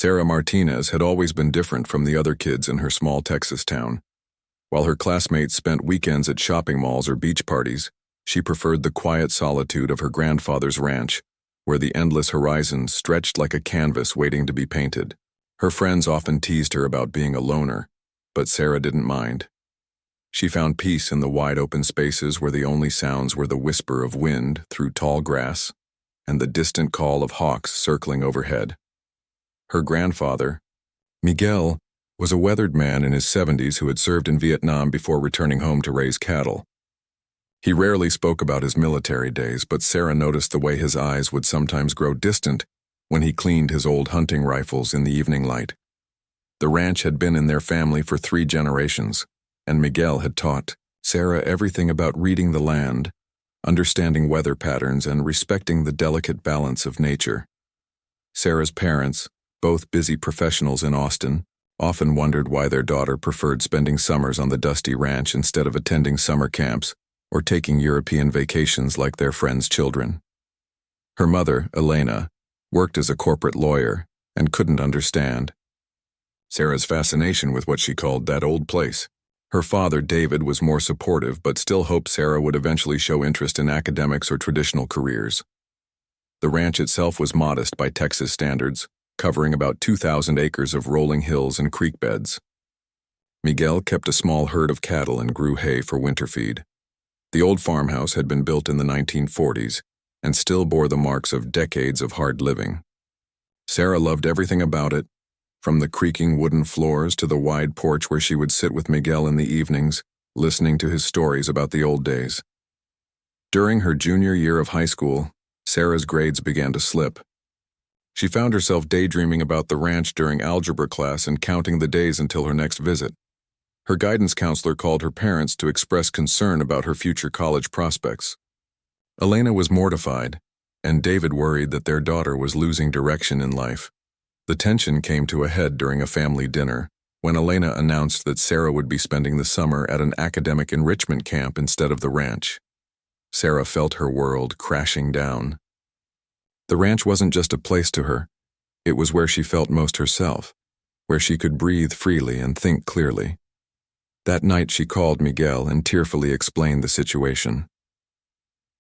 Sarah Martinez had always been different from the other kids in her small Texas town. While her classmates spent weekends at shopping malls or beach parties, she preferred the quiet solitude of her grandfather's ranch, where the endless horizon stretched like a canvas waiting to be painted. Her friends often teased her about being a loner, but Sarah didn't mind. She found peace in the wide-open spaces where the only sounds were the whisper of wind through tall grass and the distant call of hawks circling overhead. Her grandfather, Miguel, was a weathered man in his 70s who had served in Vietnam before returning home to raise cattle. He rarely spoke about his military days, but Sarah noticed the way his eyes would sometimes grow distant when he cleaned his old hunting rifles in the evening light. The ranch had been in their family for 3 generations, and Miguel had taught Sarah everything about reading the land, understanding weather patterns, and respecting the delicate balance of nature. Sarah's parents, both busy professionals in Austin, often wondered why their daughter preferred spending summers on the dusty ranch instead of attending summer camps or taking European vacations like their friends' children. Her mother, Elena, worked as a corporate lawyer and couldn't understand Sarah's fascination with what she called that old place. Her father, David, was more supportive but still hoped Sarah would eventually show interest in academics or traditional careers. The ranch itself was modest by Texas standards, covering about 2,000 acres of rolling hills and creek beds. Miguel kept a small herd of cattle and grew hay for winter feed. The old farmhouse had been built in the 1940s and still bore the marks of decades of hard living. Sarah loved everything about it, from the creaking wooden floors to the wide porch where she would sit with Miguel in the evenings, listening to his stories about the old days. During her junior year of high school, Sarah's grades began to slip. She found herself daydreaming about the ranch during algebra class and counting the days until her next visit. Her guidance counselor called her parents to express concern about her future college prospects. Elena was mortified, and David worried that their daughter was losing direction in life. The tension came to a head during a family dinner, when Elena announced that Sarah would be spending the summer at an academic enrichment camp instead of the ranch. Sarah felt her world crashing down. The ranch wasn't just a place to her. It was where she felt most herself, where she could breathe freely and think clearly. That night she called Miguel and tearfully explained the situation.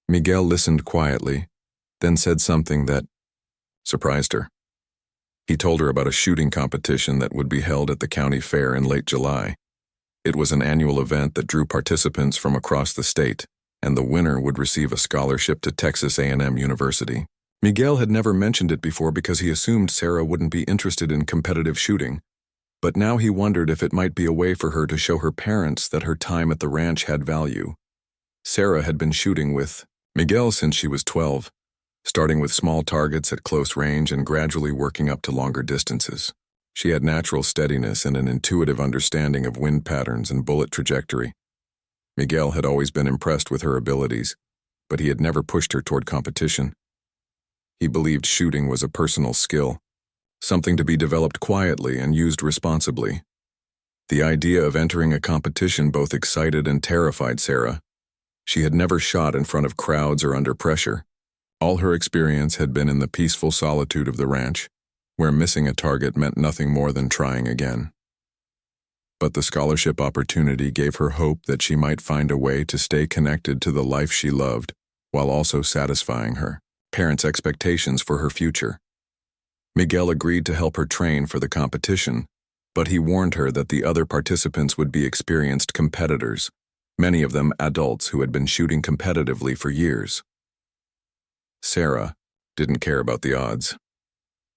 Miguel listened quietly, then said something that surprised her. He told her about a shooting competition that would be held at the county fair in late July. It was an annual event that drew participants from across the state, and the winner would receive a scholarship to Texas A&M University. Miguel had never mentioned it before because he assumed Sarah wouldn't be interested in competitive shooting, but now he wondered if it might be a way for her to show her parents that her time at the ranch had value. Sarah had been shooting with Miguel since she was 12, starting with small targets at close range and gradually working up to longer distances. She had natural steadiness and an intuitive understanding of wind patterns and bullet trajectory. Miguel had always been impressed with her abilities, but he had never pushed her toward competition. He believed shooting was a personal skill, something to be developed quietly and used responsibly. The idea of entering a competition both excited and terrified Sarah. She had never shot in front of crowds or under pressure. All her experience had been in the peaceful solitude of the ranch, where missing a target meant nothing more than trying again. But the scholarship opportunity gave her hope that she might find a way to stay connected to the life she loved, while also satisfying her parents' expectations for her future. Miguel agreed to help her train for the competition, but he warned her that the other participants would be experienced competitors, many of them adults who had been shooting competitively for years. Sarah didn't care about the odds.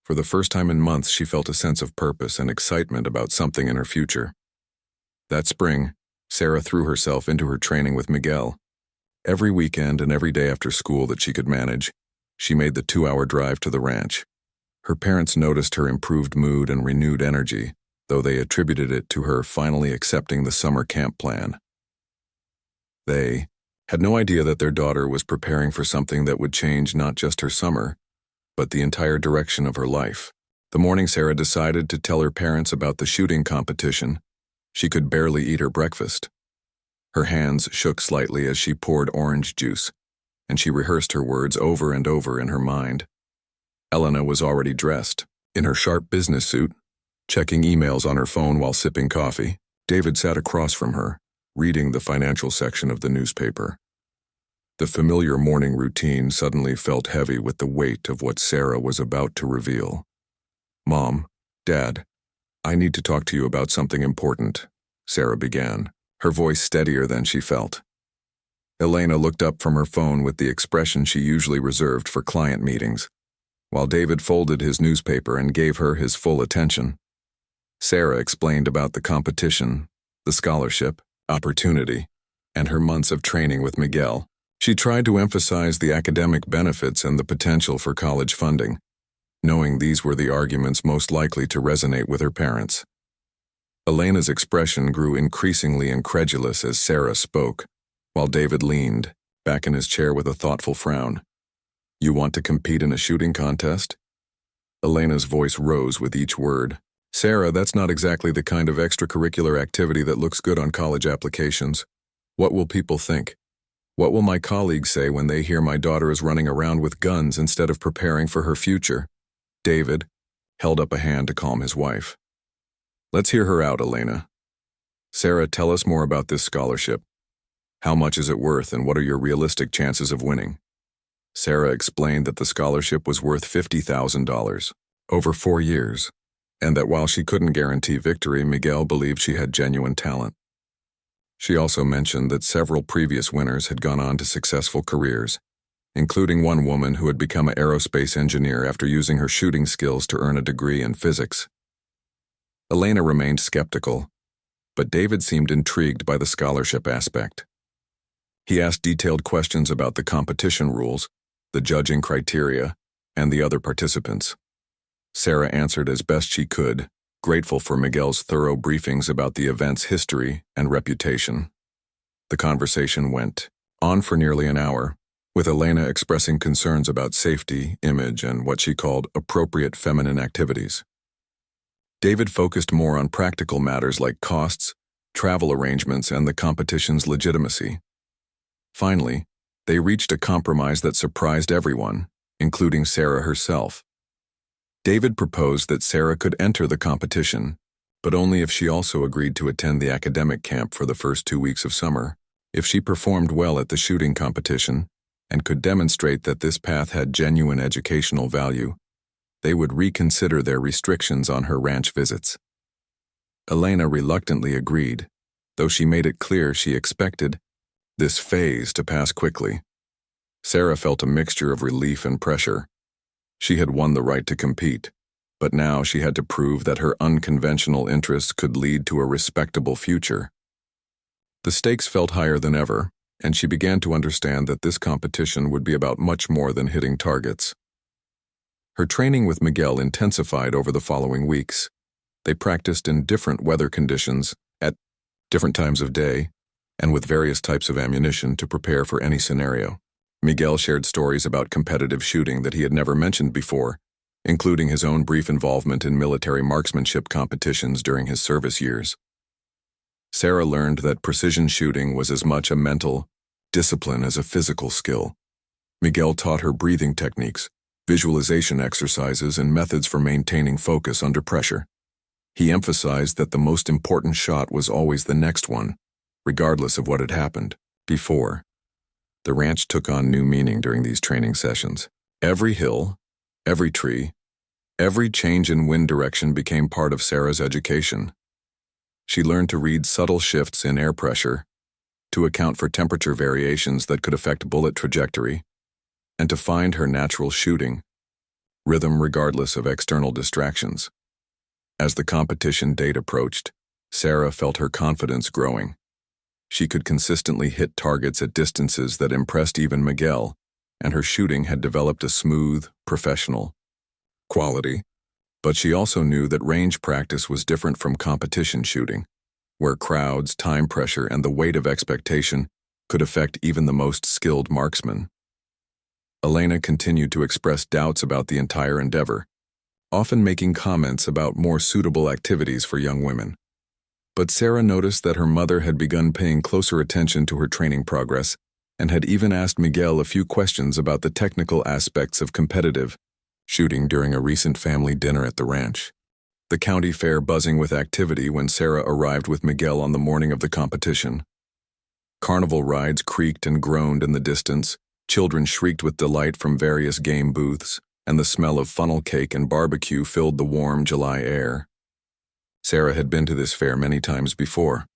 For the first time in months, she felt a sense of purpose and excitement about something in her future. That spring, Sarah threw herself into her training with Miguel. Every weekend and every day after school that she could manage, she made the 2-hour drive to the ranch. Her parents noticed her improved mood and renewed energy, though they attributed it to her finally accepting the summer camp plan. They had no idea that their daughter was preparing for something that would change not just her summer, but the entire direction of her life. The morning Sarah decided to tell her parents about the shooting competition, she could barely eat her breakfast. Her hands shook slightly as she poured orange juice, and she rehearsed her words over and over in her mind. Elena was already dressed, In her sharp business suit, checking emails on her phone while sipping coffee, David sat across from her, reading the financial section of the newspaper. The familiar morning routine suddenly felt heavy with the weight of what Sarah was about to reveal. "Mom, Dad, I need to talk to you about something important," Sarah began, her voice steadier than she felt. Elena looked up from her phone with the expression she usually reserved for client meetings, while David folded his newspaper and gave her his full attention. Sarah explained about the competition, the scholarship, opportunity, and her months of training with Miguel. She tried to emphasize the academic benefits and the potential for college funding, knowing these were the arguments most likely to resonate with her parents. Elena's expression grew increasingly incredulous as Sarah spoke, while David leaned back in his chair with a thoughtful frown. "You want to compete in a shooting contest?" Elena's voice rose with each word. "Sarah, that's not exactly the kind of extracurricular activity that looks good on college applications. What will people think? What will my colleagues say when they hear my daughter is running around with guns instead of preparing for her future?" David held up a hand to calm his wife. "Let's hear her out, Elena. Sarah, tell us more about this scholarship. How much is it worth and what are your realistic chances of winning?" Sarah explained that the scholarship was worth $50,000 over 4 years, and that while she couldn't guarantee victory, Miguel believed she had genuine talent. She also mentioned that several previous winners had gone on to successful careers, including one woman who had become an aerospace engineer after using her shooting skills to earn a degree in physics. Elena remained skeptical, but David seemed intrigued by the scholarship aspect. He asked detailed questions about the competition rules, the judging criteria, and the other participants. Sarah answered as best she could, grateful for Miguel's thorough briefings about the event's history and reputation. The conversation went on for nearly an hour, with Elena expressing concerns about safety, image, and what she called appropriate feminine activities. David focused more on practical matters like costs, travel arrangements, and the competition's legitimacy. Finally, they reached a compromise that surprised everyone, including Sarah herself. David proposed that Sarah could enter the competition, but only if she also agreed to attend the academic camp for the first 2 weeks of summer. If she performed well at the shooting competition and could demonstrate that this path had genuine educational value, they would reconsider their restrictions on her ranch visits. Elena reluctantly agreed, though she made it clear she expected this phase to pass quickly. Sarah felt a mixture of relief and pressure. She had won the right to compete, but now she had to prove that her unconventional interests could lead to a respectable future. The stakes felt higher than ever, and she began to understand that this competition would be about much more than hitting targets. Her training with Miguel intensified over the following weeks. They practiced in different weather conditions, at different times of day, and with various types of ammunition to prepare for any scenario. Miguel shared stories about competitive shooting that he had never mentioned before, including his own brief involvement in military marksmanship competitions during his service years. Sarah learned that precision shooting was as much a mental discipline as a physical skill. Miguel taught her breathing techniques, visualization exercises, and methods for maintaining focus under pressure. He emphasized that the most important shot was always the next one, regardless of what had happened before. The ranch took on new meaning during these training sessions. Every hill, every tree, every change in wind direction became part of Sarah's education. She learned to read subtle shifts in air pressure, to account for temperature variations that could affect bullet trajectory, and to find her natural shooting rhythm regardless of external distractions. As the competition date approached, Sarah felt her confidence growing. She could consistently hit targets at distances that impressed even Miguel, and her shooting had developed a smooth, professional quality. But she also knew that range practice was different from competition shooting, where crowds, time pressure, and the weight of expectation could affect even the most skilled marksman. Elena continued to express doubts about the entire endeavor, often making comments about more suitable activities for young women. But Sarah noticed that her mother had begun paying closer attention to her training progress and had even asked Miguel a few questions about the technical aspects of competitive shooting during a recent family dinner at the ranch. The county fair buzzing with activity when Sarah arrived with Miguel on the morning of the competition. Carnival rides creaked and groaned in the distance, children shrieked with delight from various game booths, and the smell of funnel cake and barbecue filled the warm July air. Sarah had been to this fair many times before,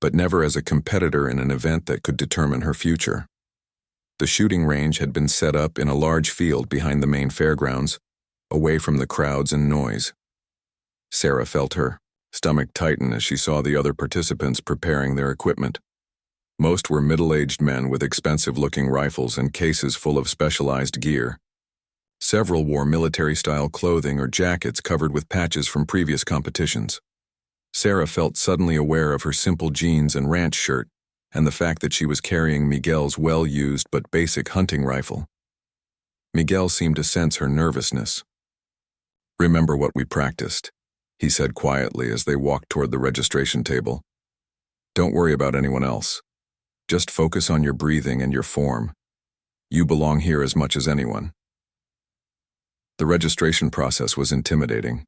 but never as a competitor in an event that could determine her future. The shooting range had been set up in a large field behind the main fairgrounds, away from the crowds and noise. Sarah felt her stomach tighten as she saw the other participants preparing their equipment. Most were middle-aged men with expensive-looking rifles and cases full of specialized gear. Several wore military-style clothing or jackets covered with patches from previous competitions. Sarah felt suddenly aware of her simple jeans and ranch shirt, and the fact that she was carrying Miguel's well-used but basic hunting rifle. Miguel seemed to sense her nervousness. "Remember what we practiced," he said quietly as they walked toward the registration table. "Don't worry about anyone else. Just focus on your breathing and your form. You belong here as much as anyone." The registration process was intimidating.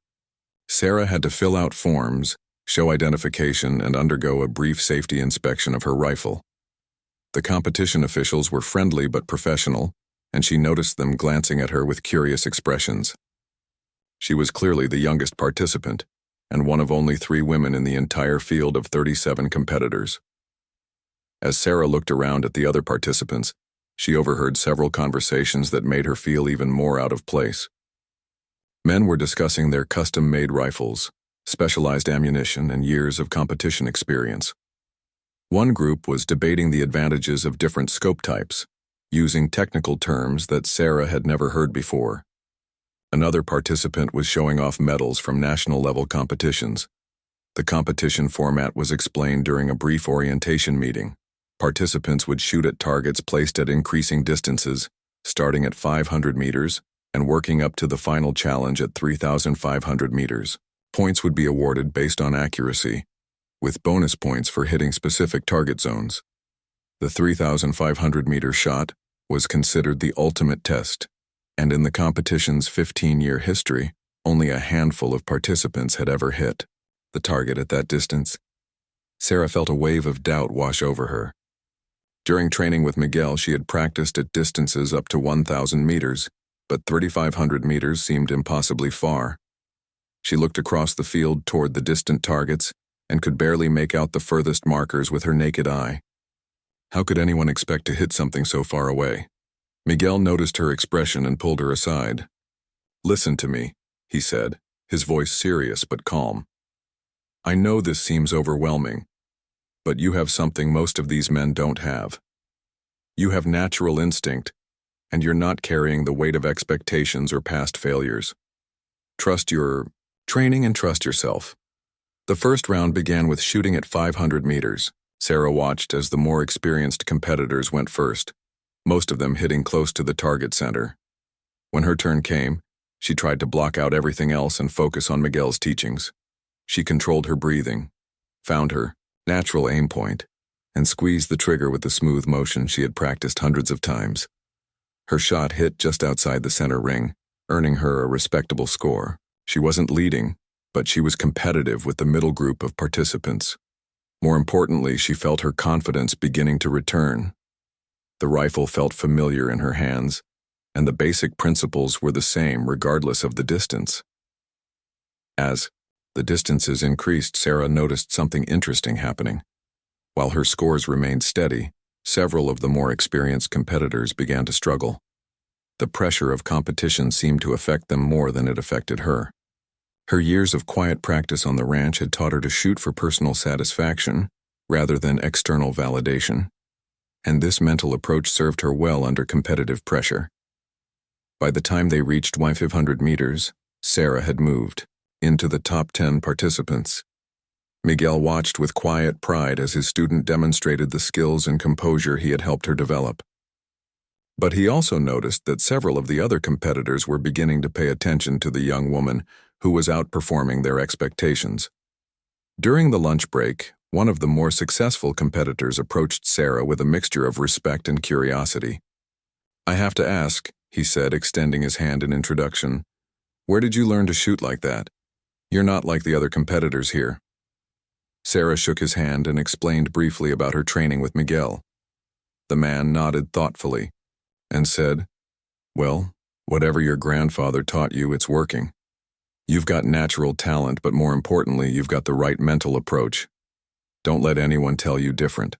Sarah had to fill out forms, show identification, and undergo a brief safety inspection of her rifle. The competition officials were friendly but professional, and she noticed them glancing at her with curious expressions. She was clearly the youngest participant, and one of only 3 women in the entire field of 37 competitors. As Sarah looked around at the other participants, she overheard several conversations that made her feel even more out of place. Men were discussing their custom-made rifles, specialized ammunition, and years of competition experience. One group was debating the advantages of different scope types, using technical terms that Sarah had never heard before. Another participant was showing off medals from national-level competitions. The competition format was explained during a brief orientation meeting. Participants would shoot at targets placed at increasing distances, starting at 500 meters and working up to the final challenge at 3,500 meters. Points would be awarded based on accuracy, with bonus points for hitting specific target zones. The 3,500-meter shot was considered the ultimate test, and in the competition's 15-year history, only a handful of participants had ever hit the target at that distance. Sarah felt a wave of doubt wash over her. During training with Miguel, she had practiced at distances up to 1,000 meters, but 3,500 meters seemed impossibly far. She looked across the field toward the distant targets and could barely make out the furthest markers with her naked eye. How could anyone expect to hit something so far away? Miguel noticed her expression and pulled her aside. "Listen to me," he said, his voice serious but calm. "I know this seems overwhelming, but you have something most of these men don't have. You have natural instinct, and you're not carrying the weight of expectations or past failures. Trust your training and trust yourself." The first round began with shooting at 500 meters. Sarah watched as the more experienced competitors went first, most of them hitting close to the target center. When her turn came, she tried to block out everything else and focus on Miguel's teachings. She controlled her breathing, found her natural aim point, and squeezed the trigger with the smooth motion she had practiced hundreds of times. Her shot hit just outside the center ring, earning her a respectable score. She wasn't leading, but she was competitive with the middle group of participants. More importantly, she felt her confidence beginning to return. The rifle felt familiar in her hands, and the basic principles were the same regardless of the distance. As the distances increased, Sarah noticed something interesting happening. While her scores remained steady, several of the more experienced competitors began to struggle. The pressure of competition seemed to affect them more than it affected her. Her years of quiet practice on the ranch had taught her to shoot for personal satisfaction rather than external validation, and this mental approach served her well under competitive pressure. By the time they reached 500 meters, Sarah had moved into the top 10 participants. Miguel watched with quiet pride as his student demonstrated the skills and composure he had helped her develop. But he also noticed that several of the other competitors were beginning to pay attention to the young woman who was outperforming their expectations. During the lunch break, one of the more successful competitors approached Sarah with a mixture of respect and curiosity. "I have to ask," he said, extending his hand in introduction. "Where did you learn to shoot like that? You're not like the other competitors here." Sarah shook his hand and explained briefly about her training with Miguel. The man nodded thoughtfully and said, "Well, whatever your grandfather taught you, it's working. You've got natural talent, but more importantly, you've got the right mental approach. Don't let anyone tell you different."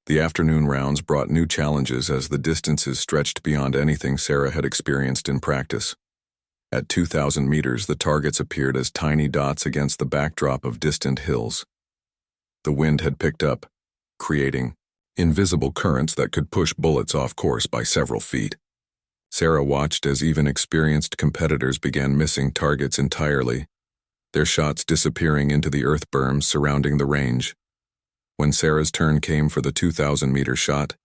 The afternoon rounds brought new challenges as the distances stretched beyond anything Sarah had experienced in practice. At 2,000 meters, the targets appeared as tiny dots against the backdrop of distant hills. The wind had picked up, creating invisible currents that could push bullets off course by several feet. Sarah watched as even experienced competitors began missing targets entirely, their shots disappearing into the earth berms surrounding the range. When Sarah's turn came for the 2,000-meter shot,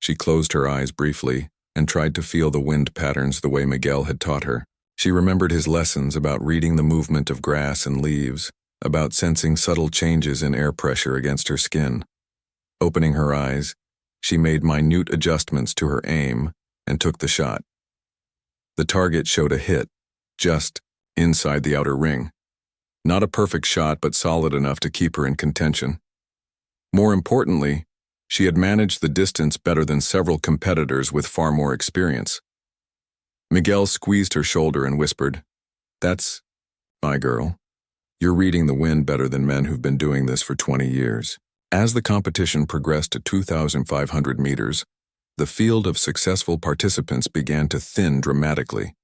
she closed her eyes briefly and tried to feel the wind patterns the way Miguel had taught her. She remembered his lessons about reading the movement of grass and leaves, about sensing subtle changes in air pressure against her skin. Opening her eyes, she made minute adjustments to her aim and took the shot. The target showed a hit, just inside the outer ring. Not a perfect shot, but solid enough to keep her in contention. More importantly, she had managed the distance better than several competitors with far more experience. Miguel squeezed her shoulder and whispered, "That's my girl. You're reading the wind better than men who've been doing this for 20 years. As the competition progressed to 2,500 meters, the field of successful participants began to thin dramatically.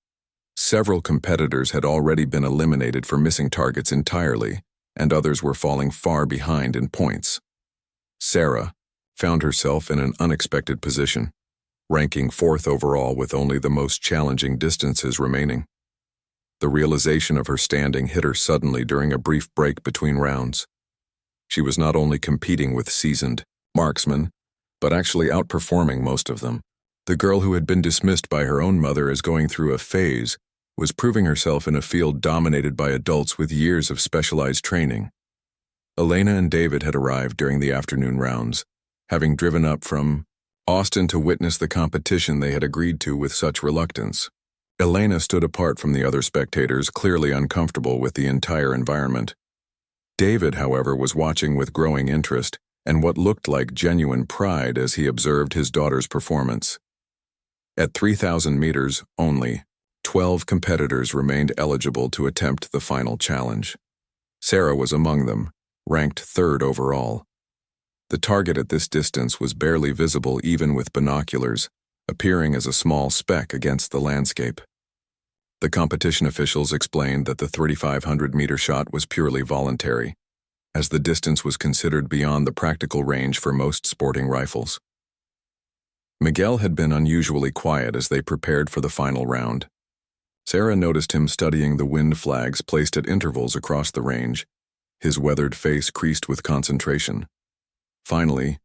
Several competitors had already been eliminated for missing targets entirely, and others were falling far behind in points. Sarah found herself in an unexpected position, ranking 4th overall with only the most challenging distances remaining. The realization of her standing hit her suddenly during a brief break between rounds. She was not only competing with seasoned marksmen, but actually outperforming most of them. The girl who had been dismissed by her own mother as going through a phase was proving herself in a field dominated by adults with years of specialized training. Elena and David had arrived during the afternoon rounds, having driven up from Austin to witness the competition they had agreed to with such reluctance. Elena stood apart from the other spectators, clearly uncomfortable with the entire environment. David, however, was watching with growing interest and what looked like genuine pride as he observed his daughter's performance. At 3,000 meters, only 12 competitors remained eligible to attempt the final challenge. Sarah was among them, ranked 3rd overall. The target at this distance was barely visible even with binoculars, appearing as a small speck against the landscape. The competition officials explained that the 3,500-meter shot was purely voluntary, as the distance was considered beyond the practical range for most sporting rifles. Miguel had been unusually quiet as they prepared for the final round. Sarah noticed him studying the wind flags placed at intervals across the range, his weathered face creased with concentration. Finally,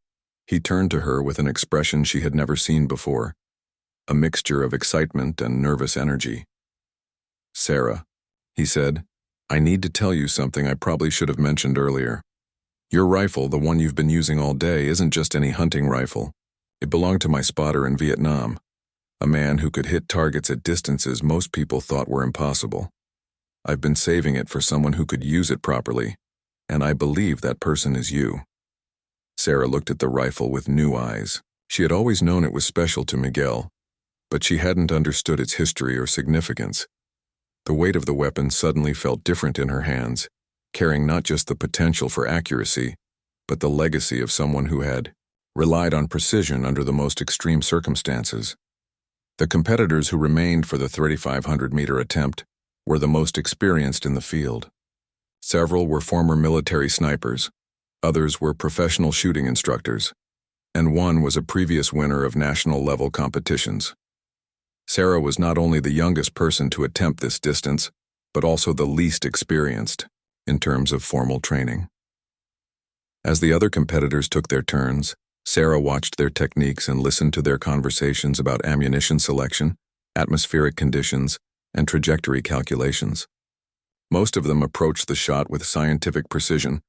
he turned to her with an expression she had never seen before, a mixture of excitement and nervous energy. "Sarah," he said, "I need to tell you something I probably should have mentioned earlier. Your rifle, the one you've been using all day, isn't just any hunting rifle. It belonged to my spotter in Vietnam, a man who could hit targets at distances most people thought were impossible. I've been saving it for someone who could use it properly, and I believe that person is you." Sarah looked at the rifle with new eyes. She had always known it was special to Miguel, but she hadn't understood its history or significance. The weight of the weapon suddenly felt different in her hands, carrying not just the potential for accuracy, but the legacy of someone who had relied on precision under the most extreme circumstances. The competitors who remained for the 3,500-meter attempt were the most experienced in the field. Several were former military snipers, others were professional shooting instructors, and one was a previous winner of national-level competitions. Sarah was not only the youngest person to attempt this distance, but also the least experienced in terms of formal training. As the other competitors took their turns, Sarah watched their techniques and listened to their conversations about ammunition selection, atmospheric conditions, and trajectory calculations. Most of them approached the shot with scientific precision,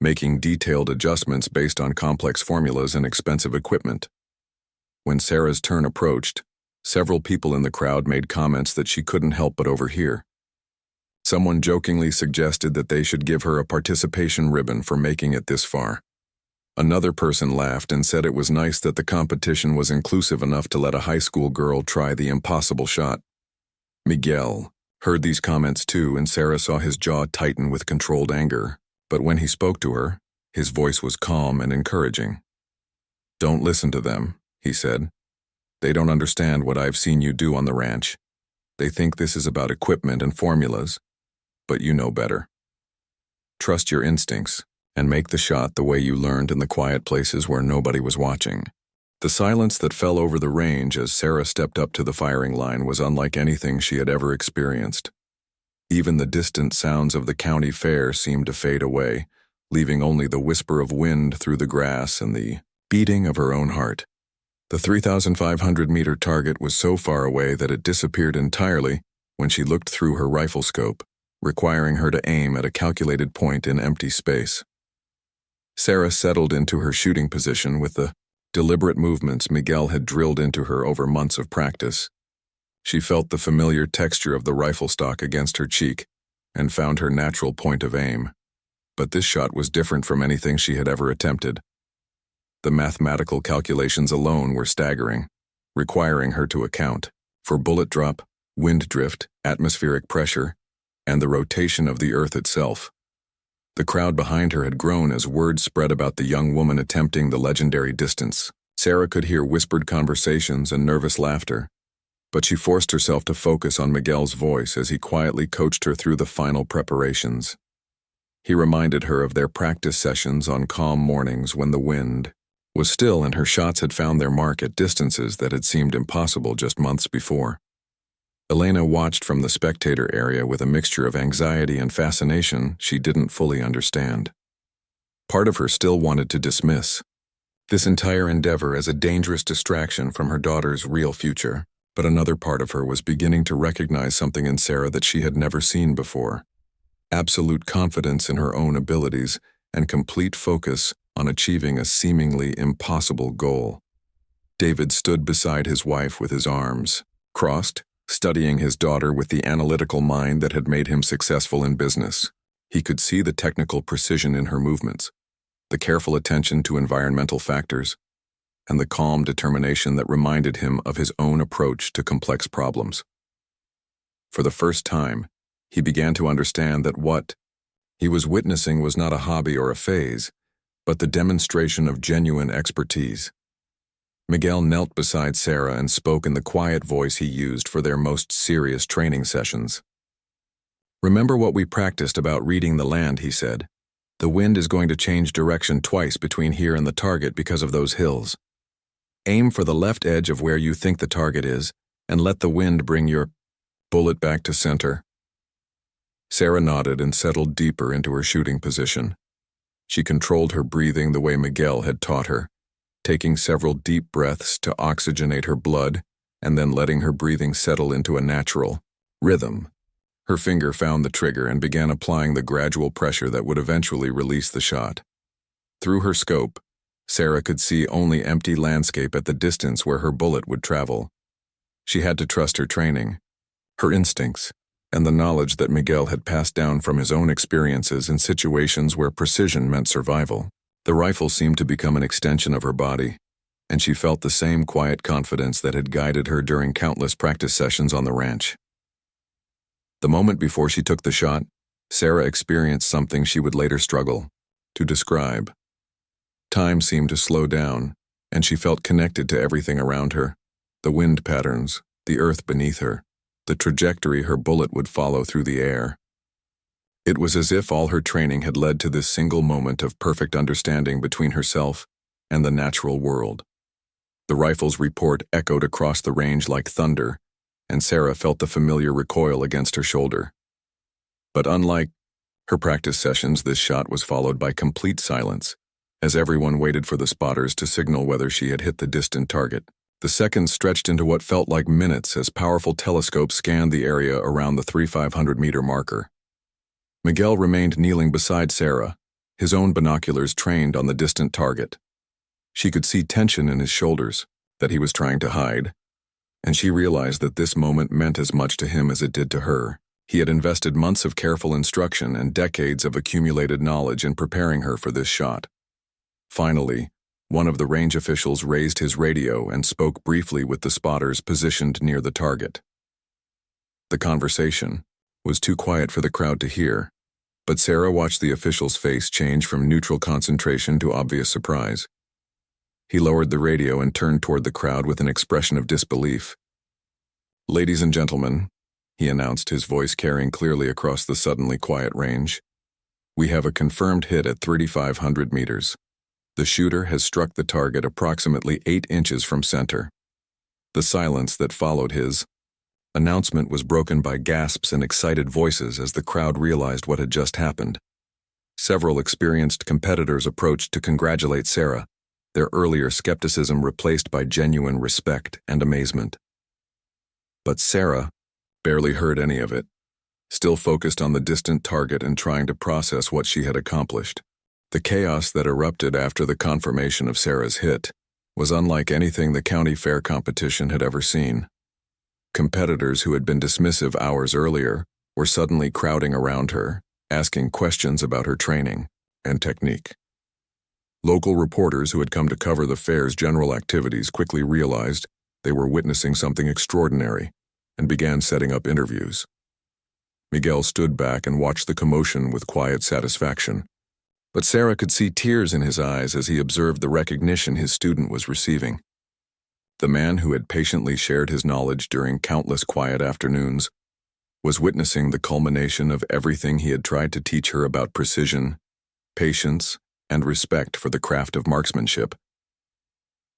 making detailed adjustments based on complex formulas and expensive equipment. When Sarah's turn approached, Several people in the crowd made comments that she couldn't help but overhear. Someone jokingly suggested that they should give her a participation ribbon for making it this far. Another person laughed and said it was nice that the competition was inclusive enough to let a high school girl try the impossible shot. Miguel heard these comments too, and Sarah saw his jaw tighten with controlled anger, but when he spoke to her, his voice was calm and encouraging. "Don't listen to them," he said. "They don't understand what I've seen you do on the ranch. They think this is about equipment and formulas, but you know better. Trust your instincts and make the shot the way you learned in the quiet places where nobody was watching." The silence that fell over the range as Sarah stepped up to the firing line was unlike anything she had ever experienced. Even the distant sounds of the county fair seemed to fade away, leaving only the whisper of wind through the grass and the beating of her own heart. The 3,500-meter target was so far away that it disappeared entirely when she looked through her rifle scope, requiring her to aim at a calculated point in empty space. Sarah settled into her shooting position with the deliberate movements Miguel had drilled into her over months of practice. She felt the familiar texture of the rifle stock against her cheek and found her natural point of aim. But this shot was different from anything she had ever attempted. The mathematical calculations alone were staggering, requiring her to account for bullet drop, wind drift, atmospheric pressure, and the rotation of the earth itself. The crowd behind her had grown as word spread about the young woman attempting the legendary distance. Sarah could hear whispered conversations and nervous laughter, but she forced herself to focus on Miguel's voice as he quietly coached her through the final preparations. He reminded her of their practice sessions on calm mornings when the wind was still and her shots had found their mark at distances that had seemed impossible just months before. Elena watched from the spectator area with a mixture of anxiety and fascination she didn't fully understand. Part of her still wanted to dismiss this entire endeavor as a dangerous distraction from her daughter's real future, but another part of her was beginning to recognize something in Sarah that she had never seen before: absolute confidence in her own abilities and complete focus on achieving a seemingly impossible goal. David stood beside his wife with his arms crossed, studying his daughter with the analytical mind that had made him successful in business. He could see the technical precision in her movements, the careful attention to environmental factors, and the calm determination that reminded him of his own approach to complex problems. For the first time, he began to understand that what he was witnessing was not a hobby or a phase, but the demonstration of genuine expertise. Miguel knelt beside Sarah and spoke in the quiet voice he used for their most serious training sessions. "Remember what we practiced about reading the land," he said. "The wind is going to change direction twice between here and the target because of those hills. Aim for the left edge of where you think the target is, and let the wind bring your bullet back to center." Sarah nodded and settled deeper into her shooting position. She controlled her breathing the way Miguel had taught her, taking several deep breaths to oxygenate her blood and then letting her breathing settle into a natural rhythm. Her finger found the trigger and began applying the gradual pressure that would eventually release the shot. Through her scope, Sarah could see only empty landscape at the distance where her bullet would travel. She had to trust her training, her instincts, and the knowledge that Miguel had passed down from his own experiences in situations where precision meant survival. The rifle seemed to become an extension of her body, and she felt the same quiet confidence that had guided her during countless practice sessions on the ranch. The moment before she took the shot, Sarah experienced something she would later struggle to describe. Time seemed to slow down, and she felt connected to everything around her: the wind patterns, the earth beneath her, the trajectory her bullet would follow through the air. It was as if all her training had led to this single moment of perfect understanding between herself and the natural world. The rifle's report echoed across the range like thunder, and Sarah felt the familiar recoil against her shoulder. But unlike her practice sessions, this shot was followed by complete silence, as everyone waited for the spotters to signal whether she had hit the distant target. The seconds stretched into what felt like minutes as powerful telescopes scanned the area around the 3,500-meter marker. Miguel remained kneeling beside Sarah, his own binoculars trained on the distant target. She could see tension in his shoulders that he was trying to hide, and she realized that this moment meant as much to him as it did to her. He had invested months of careful instruction and decades of accumulated knowledge in preparing her for this shot. Finally, one of the range officials raised his radio and spoke briefly with the spotters positioned near the target. The conversation was too quiet for the crowd to hear, but Sarah watched the official's face change from neutral concentration to obvious surprise. He lowered the radio and turned toward the crowd with an expression of disbelief. "Ladies and gentlemen," he announced, his voice carrying clearly across the suddenly quiet range, "we have a confirmed hit at 3,500 meters. The shooter has struck the target approximately 8 inches from center." The silence that followed his announcement was broken by gasps and excited voices as the crowd realized what had just happened. Several experienced competitors approached to congratulate Sarah, their earlier skepticism replaced by genuine respect and amazement. But Sarah barely heard any of it, still focused on the distant target and trying to process what she had accomplished. The chaos that erupted after the confirmation of Sarah's hit was unlike anything the county fair competition had ever seen. Competitors who had been dismissive hours earlier were suddenly crowding around her, asking questions about her training and technique. Local reporters who had come to cover the fair's general activities quickly realized they were witnessing something extraordinary and began setting up interviews. Miguel stood back and watched the commotion with quiet satisfaction, but Sarah could see tears in his eyes as he observed the recognition his student was receiving. The man who had patiently shared his knowledge during countless quiet afternoons was witnessing the culmination of everything he had tried to teach her about precision, patience, and respect for the craft of marksmanship.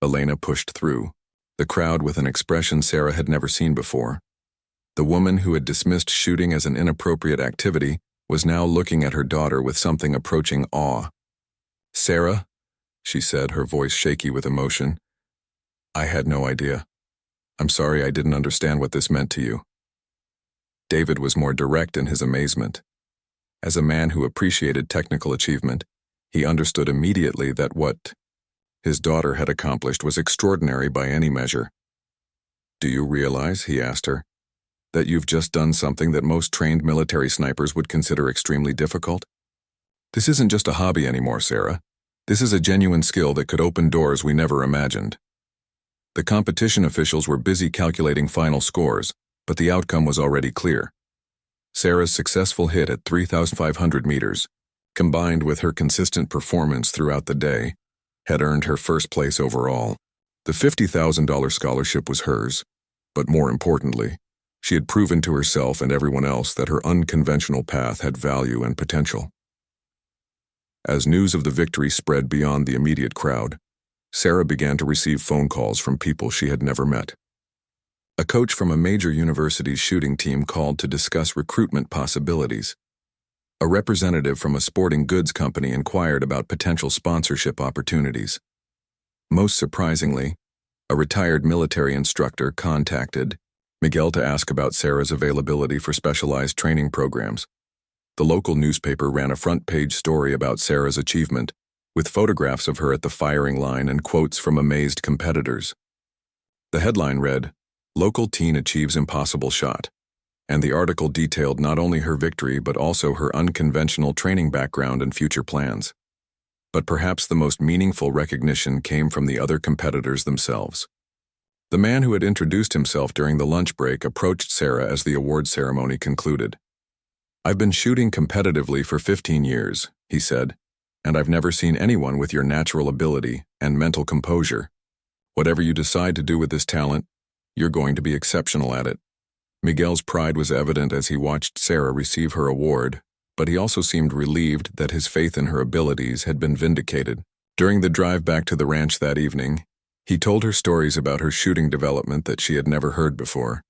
Elena pushed through the crowd with an expression Sarah had never seen before. The woman who had dismissed shooting as an inappropriate activity was now looking at her daughter with something approaching awe. "Sarah," she said, her voice shaky with emotion, "I had no idea. I'm sorry I didn't understand what this meant to you." David was more direct in his amazement. As a man who appreciated technical achievement, he understood immediately that what his daughter had accomplished was extraordinary by any measure. "Do you realize," he asked her, "that you've just done something that most trained military snipers would consider extremely difficult? This isn't just a hobby anymore, Sarah. This is a genuine skill that could open doors we never imagined." The competition officials were busy calculating final scores, but the outcome was already clear. Sarah's successful hit at 3,500 meters, combined with her consistent performance throughout the day, had earned her first place overall. The $50,000 scholarship was hers, but more importantly, she had proven to herself and everyone else that her unconventional path had value and potential. As news of the victory spread beyond the immediate crowd, Sarah began to receive phone calls from people she had never met. A coach from a major university's shooting team called to discuss recruitment possibilities. A representative from a sporting goods company inquired about potential sponsorship opportunities. Most surprisingly, a retired military instructor contacted Miguel to ask about Sarah's availability for specialized training programs. The local newspaper ran a front-page story about Sarah's achievement, with photographs of her at the firing line and quotes from amazed competitors. The headline read, "Local teen achieves impossible shot," and the article detailed not only her victory but also her unconventional training background and future plans. But perhaps the most meaningful recognition came from the other competitors themselves. The man who had introduced himself during the lunch break approached Sarah as the award ceremony concluded. "I've been shooting competitively for 15 years, he said, "and I've never seen anyone with your natural ability and mental composure. Whatever you decide to do with this talent, you're going to be exceptional at it." Miguel's pride was evident as he watched Sarah receive her award, but he also seemed relieved that his faith in her abilities had been vindicated. During the drive back to the ranch that evening, he told her stories about her shooting development that she had never heard before,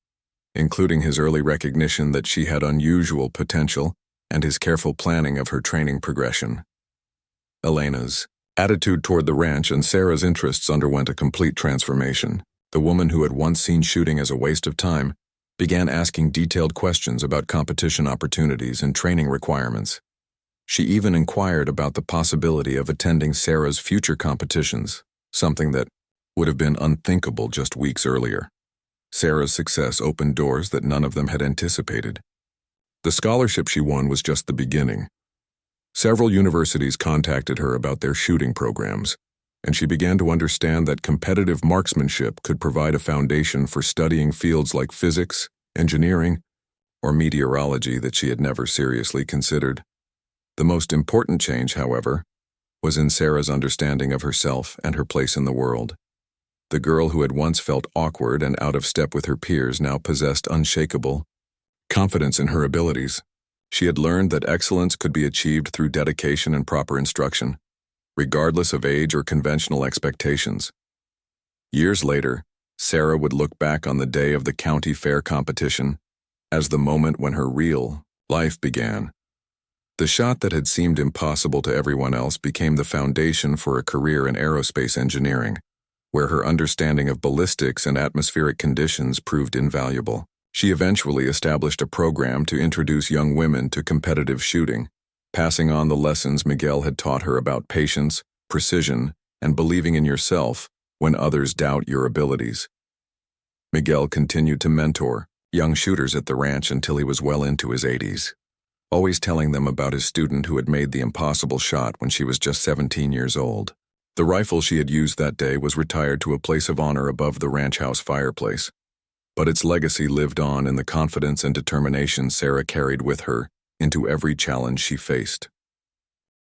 including his early recognition that she had unusual potential and his careful planning of her training progression. Elena's attitude toward the ranch and Sarah's interests underwent a complete transformation. The woman who had once seen shooting as a waste of time began asking detailed questions about competition opportunities and training requirements. She even inquired about the possibility of attending Sarah's future competitions, something that would have been unthinkable just weeks earlier. Sarah's success opened doors that none of them had anticipated. The scholarship she won was just the beginning. Several universities contacted her about their shooting programs, and she began to understand that competitive marksmanship could provide a foundation for studying fields like physics, engineering, or meteorology that she had never seriously considered. The most important change, however, was in Sarah's understanding of herself and her place in the world. The girl who had once felt awkward and out of step with her peers now possessed unshakable confidence in her abilities. She had learned that excellence could be achieved through dedication and proper instruction, regardless of age or conventional expectations. Years later, Sarah would look back on the day of the county fair competition as the moment when her real life began. The shot that had seemed impossible to everyone else became the foundation for a career in aerospace engineering, where her understanding of ballistics and atmospheric conditions proved invaluable. She eventually established a program to introduce young women to competitive shooting, passing on the lessons Miguel had taught her about patience, precision, and believing in yourself when others doubt your abilities. Miguel continued to mentor young shooters at the ranch until he was well into his 80s, always telling them about his student who had made the impossible shot when she was just 17 years old. The rifle she had used that day was retired to a place of honor above the ranch house fireplace, but its legacy lived on in the confidence and determination Sarah carried with her into every challenge she faced.